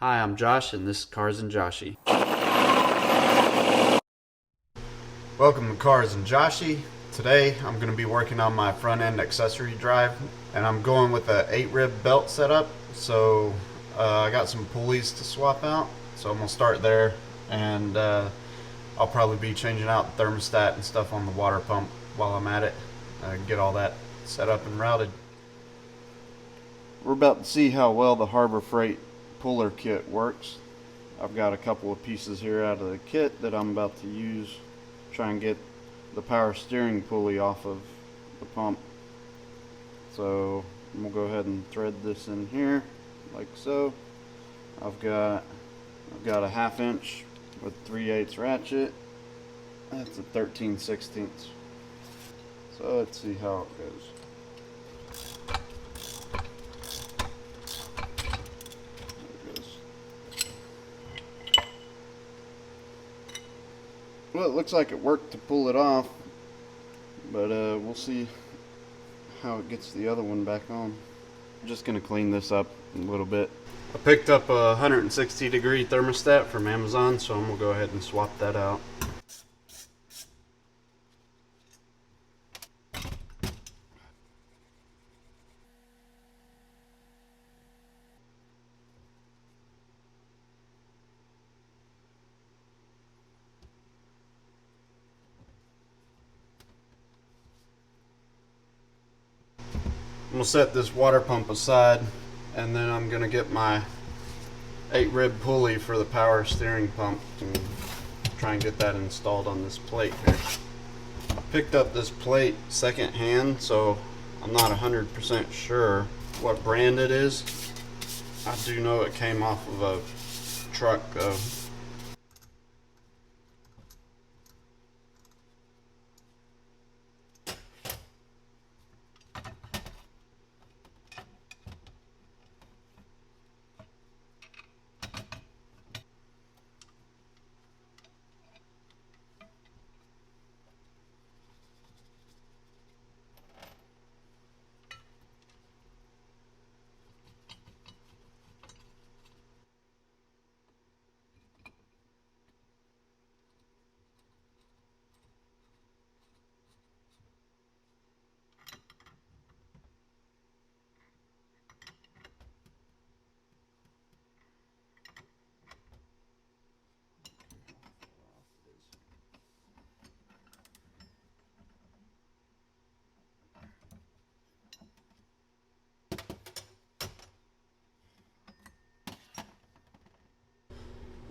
Hi, I'm Josh, and this is Cars and Joshy. Welcome to Cars and Joshy. Today, I'm going to be working on my front end accessory drive, and I'm going with a 8-rib belt setup. So I got some pulleys to swap out, so I'm going to start there, and I'll probably be changing out the thermostat and stuff on the water pump while I'm at it. Get all that set up and routed. We're about to see how well the Harbor Freight puller kit works. I've got a couple of pieces here out of the kit that I'm about to use, try and get the power steering pulley off of the pump. So I'm gonna go ahead and thread this in here like so. I've got a 1/2 inch with 3/8 ratchet. That's a 13/16. So let's see how it goes. Well, it looks like it worked to pull it off, but we'll see how it gets the other one back on. I'm just going to clean this up a little bit. I picked up a 160-degree thermostat from Amazon, so I'm going to go ahead and swap that out. I'm going to set this water pump aside, and then I'm going to get my 8-rib pulley for the power steering pump and try and get that installed on this plate here. I picked up this plate second hand, so I'm not 100% sure what brand it is. I do know it came off of a truck though.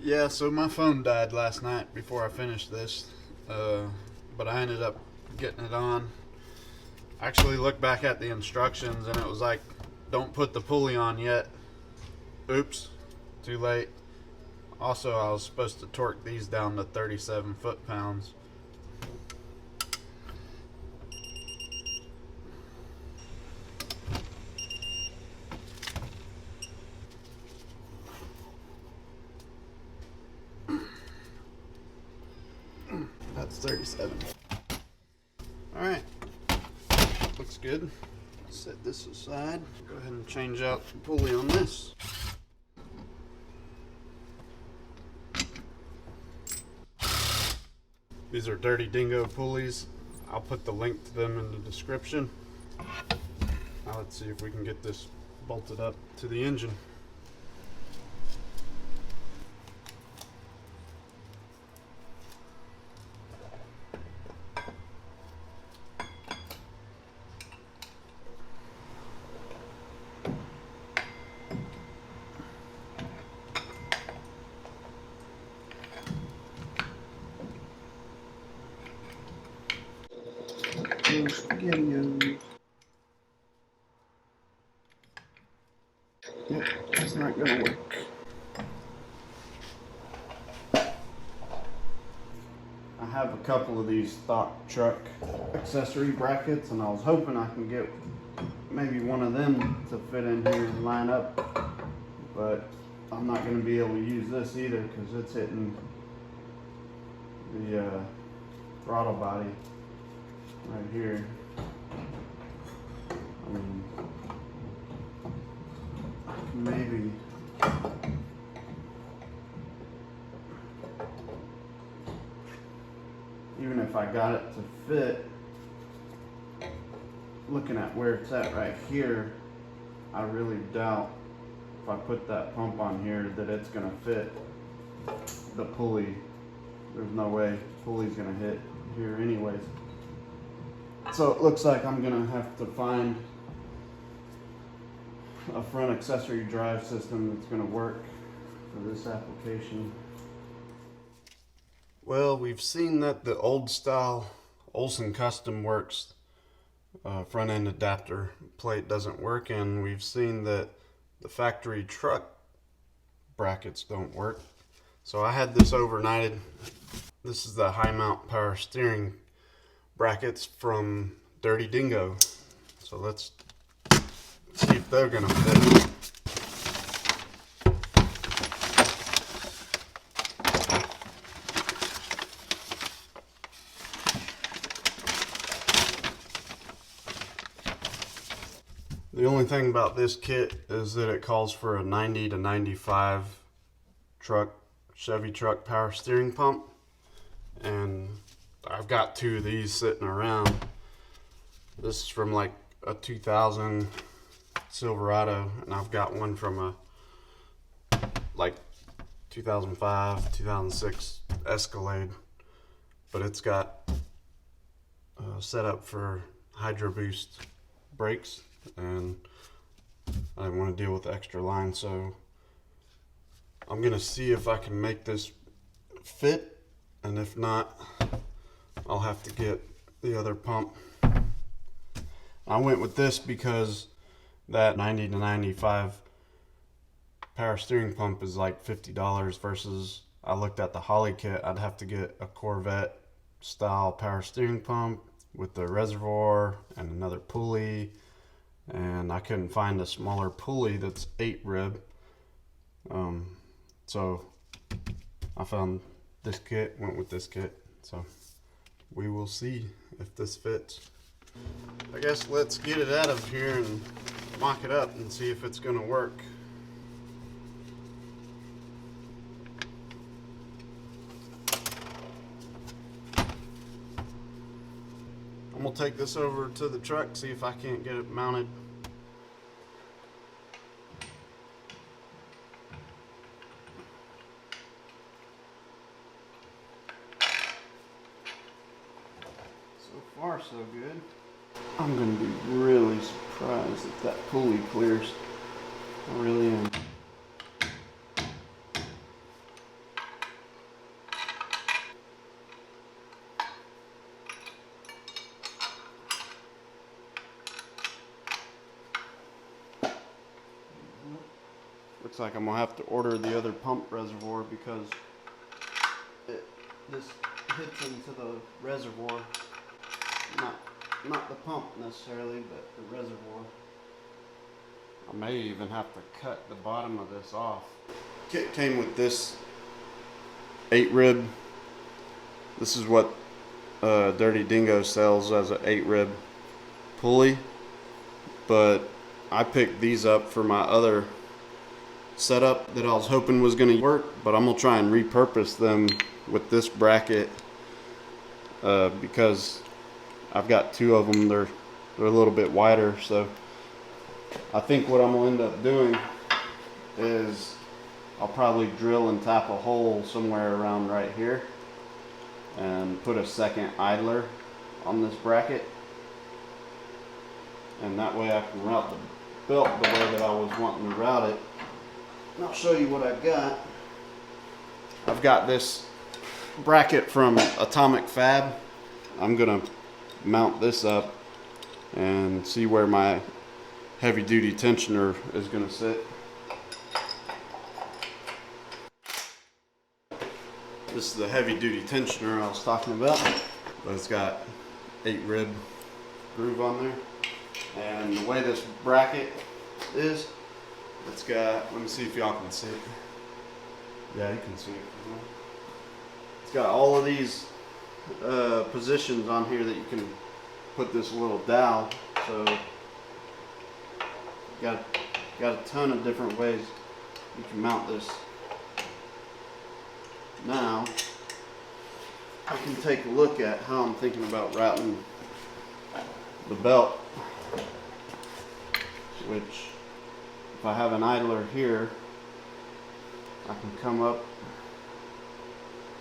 Yeah, so my phone died last night before I finished this, but I ended up getting it on. I actually looked back at the instructions and it was like, don't put the pulley on yet. Oops, too late. Also, I was supposed to torque these down to 37 foot-pounds. That's 37. Alright, looks good. Set this aside. Go ahead and change out the pulley on this. These are Dirty Dingo pulleys. I'll put the link to them in the description. Now let's see if we can get this bolted up to the engine. SpaghettiOs. Nope, that's not gonna work. I have a couple of these stock truck accessory brackets, and I was hoping I can get maybe one of them to fit in here and line up, but I'm not going to be able to use this either because it's hitting the throttle body right here. I mean, maybe even if I got it to fit, looking at where it's at right here, I really doubt if I put that pump on here that it's gonna fit the pulley. There's no way the pulley's gonna hit here anyways. So it looks like I'm gonna have to find a front accessory drive system that's gonna work for this application. Well, we've seen that the old style Olson Custom Works front end adapter plate doesn't work, and we've seen that the factory truck brackets don't work. So I had this overnighted. This is the high mount power steering brackets from Dirty Dingo. So let's see if they're gonna fit. The only thing about this kit is that it calls for a 90 to 95 Chevy truck power steering pump, and I've got two of these sitting around. This is from like a 2000 Silverado, and I've got one from a like 2005, 2006 Escalade, but it's got set up for Hydro Boost brakes, and I didn't want to deal with the extra line, so I'm gonna see if I can make this fit, and if not, I'll have to get the other pump. I went with this because that 90 to 95 power steering pump is like $50 versus I looked at the Holly kit. I'd have to get a Corvette style power steering pump with the reservoir and another pulley, and I couldn't find a smaller pulley that's 8 rib. So I found this kit, went with this kit. So we will see if this fits. I guess let's get it out of here and mock it up and see if it's gonna work. I'm gonna take this over to the truck, see if I can't get it mounted. So far, so good. I'm gonna be really surprised if that pulley clears. I really am. Looks like I'm gonna have to order the other pump reservoir because this hits into the reservoir. Not the pump necessarily, but the reservoir. I may even have to cut the bottom of this off. Kit came with this 8 rib. This is what Dirty Dingo sells as an 8 rib pulley, but I picked these up for my other setup that I was hoping was going to work, but I'm going to try and repurpose them with this bracket because I've got 2 of them. They're a little bit wider, so I think what I'm going to end up doing is I'll probably drill and tap a hole somewhere around right here and put a second idler on this bracket, and that way I can route the belt the way that I was wanting to route it. And I'll show you what I've got. I've got this bracket from Atomic Fab. I'm gonna mount this up and see where my heavy duty tensioner is gonna sit. This is the heavy duty tensioner I was talking about, but it's got 8 rib groove on there. And the way this bracket is, it's got, let me see if y'all can see it. Yeah, you can see it. It's got all of these positions on here that you can put this little dowel. So got a ton of different ways you can mount this. Now I can take a look at how I'm thinking about routing the belt, which if I have an idler here, I can come up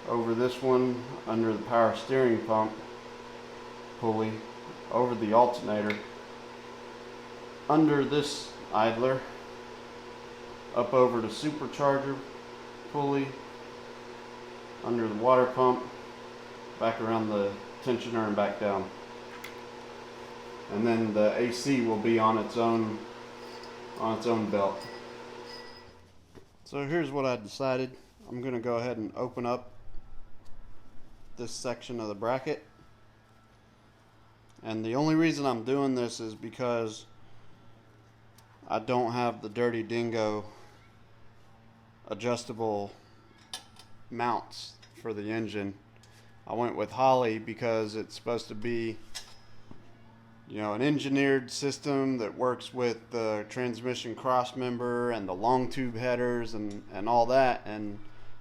over this one under the power steering pump pulley, over the alternator, under this idler, up over the supercharger pulley, under the water pump, back around the tensioner and back down. And then the AC will be on its own belt. So here's what I decided. I'm going to go ahead and open up this section of the bracket. And the only reason I'm doing this is because I don't have the Dirty Dingo adjustable mounts for the engine. I went with Holley because it's supposed to be, you know, an engineered system that works with the transmission cross member and the long tube headers and all that. And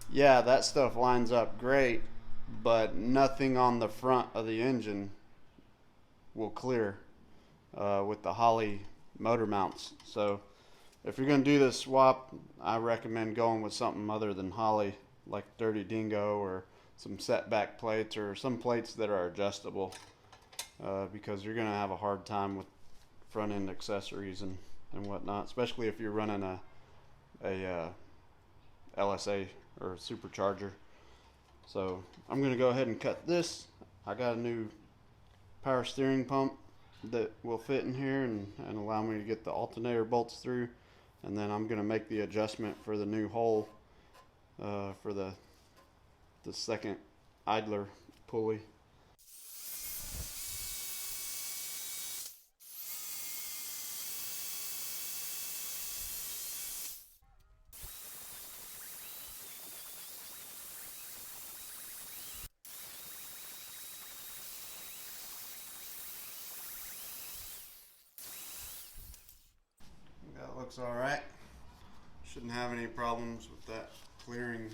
yeah, that stuff lines up great, but nothing on the front of the engine will clear with the Holley motor mounts. So if you're going to do this swap, I recommend going with something other than Holley, like Dirty Dingo or some setback plates or some plates that are adjustable, because you're going to have a hard time with front end accessories and whatnot, especially if you're running a LSA or a supercharger. So I'm going to go ahead and cut this. I got a new power steering pump that will fit in here and allow me to get the alternator bolts through, and then I'm going to make the adjustment for the new hole for the second idler pulley. That looks all right. Shouldn't have any problems with that clearing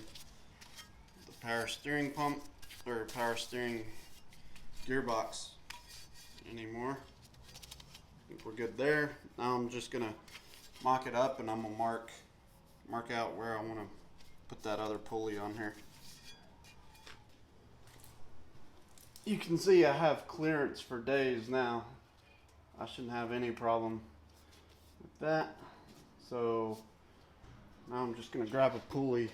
the power steering pump or power steering gearbox anymore. I think we're good there. Now I'm just gonna mock it up and I'm gonna mark out where I want to put that other pulley on here. You can see I have clearance for days now. I shouldn't have any problem with that. So now I'm just going to grab a pulley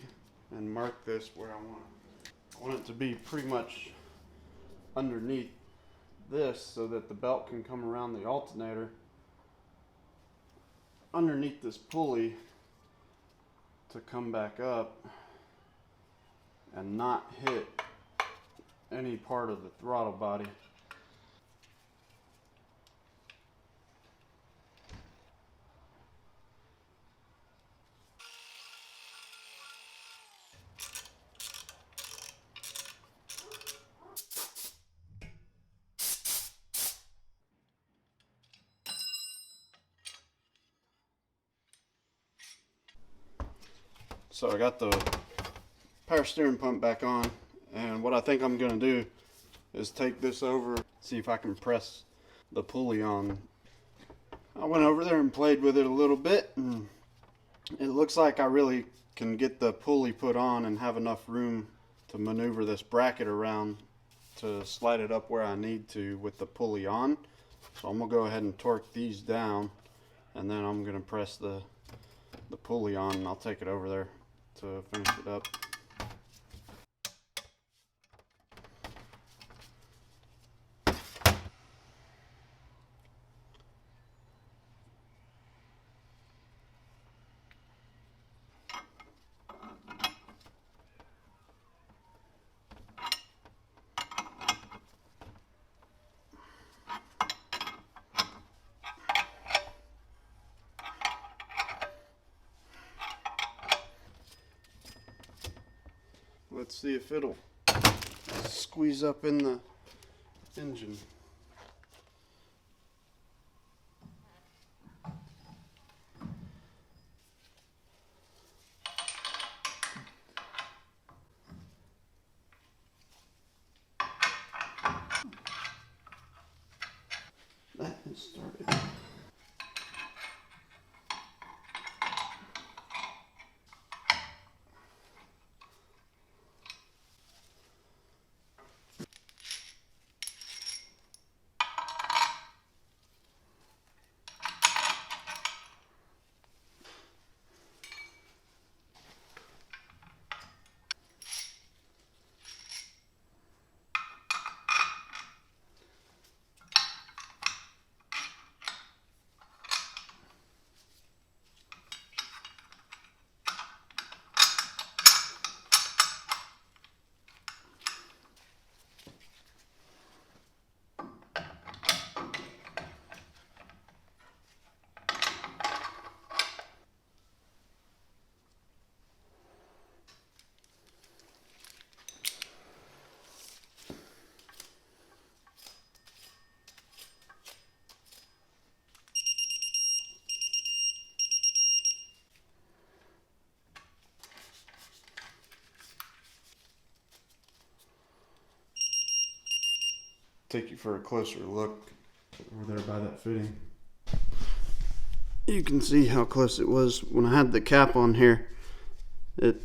and mark this where I want it. I want it to be pretty much underneath this so that the belt can come around the alternator underneath this pulley to come back up and not hit any part of the throttle body. So I got the power steering pump back on, and what I think I'm going to do is take this over, see if I can press the pulley on. I went over there and played with it a little bit, and it looks like I really can get the pulley put on and have enough room to maneuver this bracket around to slide it up where I need to with the pulley on. So I'm going to go ahead and torque these down, and then I'm going to press the pulley on, and I'll take it over there to finish it up. Let's see if it'll squeeze up in the engine. it started. Take you for a closer look over there by that fitting. You can see how close it was when I had the cap on here. It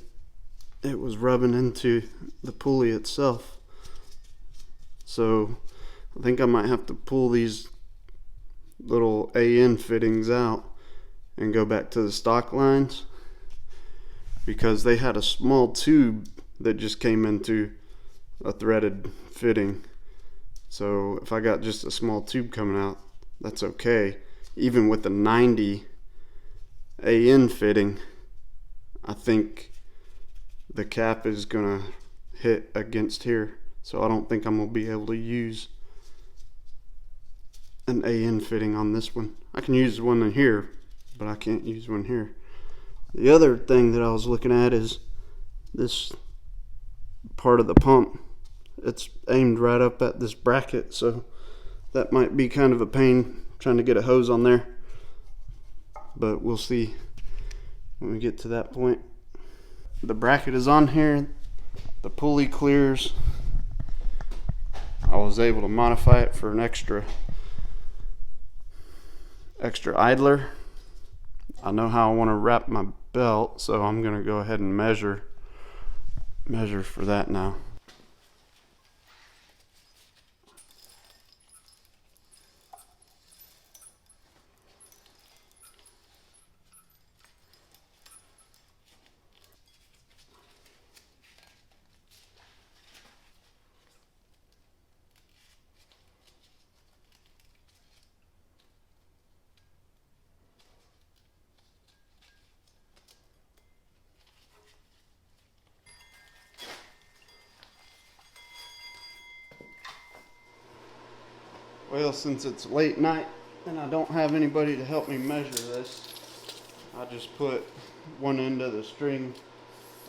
was rubbing into the pulley itself. So I think I might have to pull these little AN fittings out and go back to the stock lines, because they had a small tube that just came into a threaded fitting. So if I got just a small tube coming out, that's okay. Even with the 90 AN fitting, I think the cap is gonna hit against here. So I don't think I'm gonna be able to use an AN fitting on this one. I can use one in here, but I can't use one here. The other thing that I was looking at is this part of the pump. It's aimed right up at this bracket, so that might be kind of a pain trying to get a hose on there, but we'll see when we get to that point. The bracket is on here, the pulley clears. I was able to modify it for an extra idler. I know how I want to wrap my belt, so I'm going to go ahead and measure for that now. Well, since it's late night and I don't have anybody to help me measure this, I just put one end of the string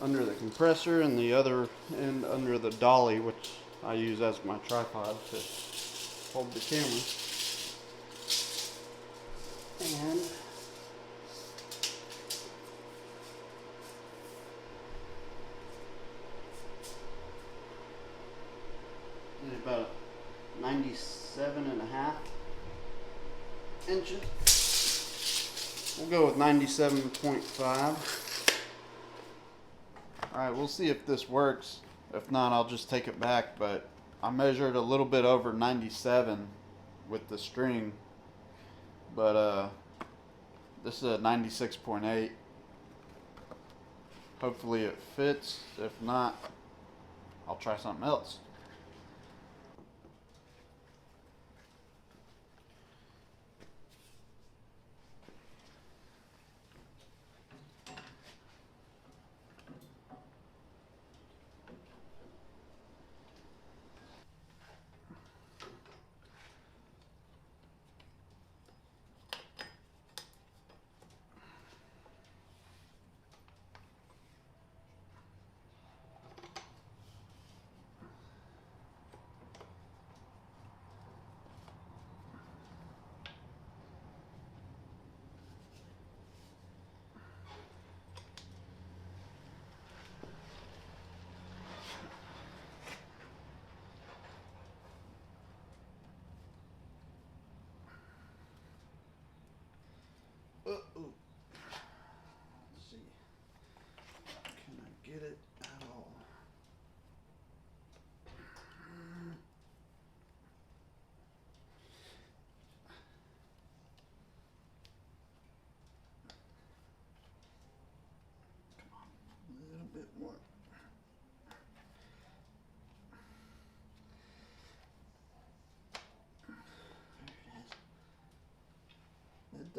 under the compressor and the other end under the dolly, which I use as my tripod to hold the camera. And about 97.5 inches. We'll go with 97.5. Alright, we'll see if this works. If not, I'll just take it back, but I measured a little bit over 97 with the string, but this is a 96.8. Hopefully it fits. If not, I'll try something else.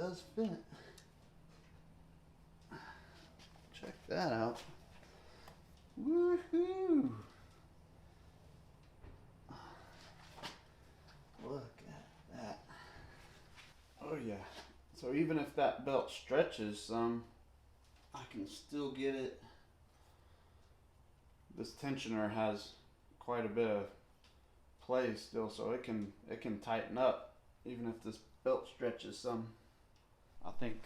does fit. Check that out. Woohoo! Look at that. Oh yeah. So even if that belt stretches some, I can still get it. This tensioner has quite a bit of play still, so it can tighten up even if this belt stretches some. I think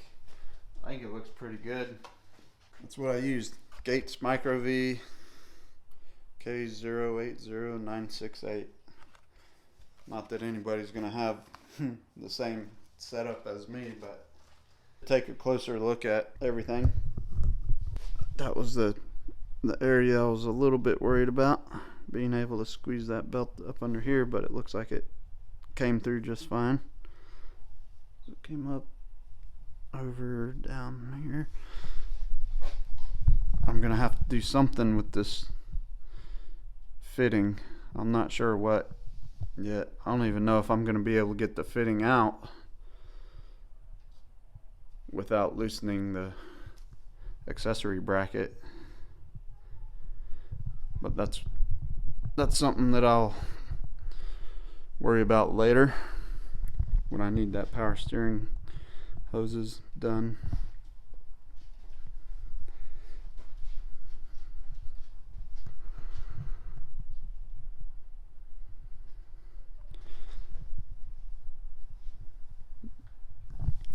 it looks pretty good. That's what I used. Gates Micro V K080968. Not that anybody's gonna have the same setup as me, but take a closer look at everything. That was the area I was a little bit worried about, being able to squeeze that belt up under here, but it looks like it came through just fine. So it came up over down here. I'm gonna have to do something with this fitting. I'm not sure what yet. I don't even know if I'm gonna be able to get the fitting out without loosening the accessory bracket, but that's something that I'll worry about later when I need that power steering hoses done.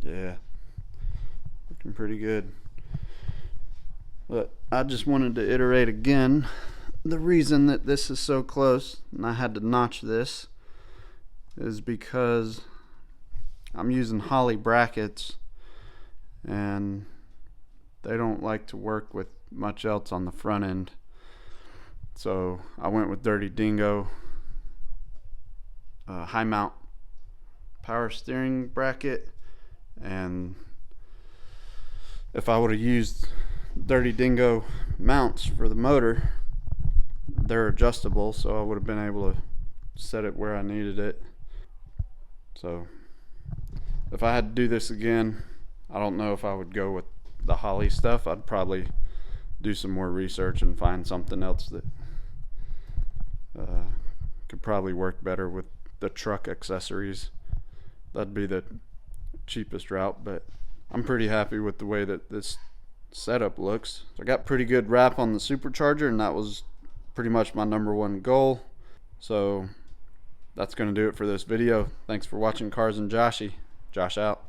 Yeah, looking pretty good. But I just wanted to iterate again. The reason that this is so close and I had to notch this is because I'm using Holley brackets and they don't like to work with much else on the front end. So I went with Dirty Dingo high mount power steering bracket, and if I would have used Dirty Dingo mounts for the motor, they're adjustable, so I would have been able to set it where I needed it. So if I had to do this again, I don't know if I would go with the Holley stuff. I'd probably do some more research and find something else that could probably work better with the truck accessories. That'd be the cheapest route, but I'm pretty happy with the way that this setup looks. So I got pretty good wrap on the supercharger, and that was pretty much my #1 goal. So that's going to do it for this video. Thanks for watching Cars and Joshy. Josh out.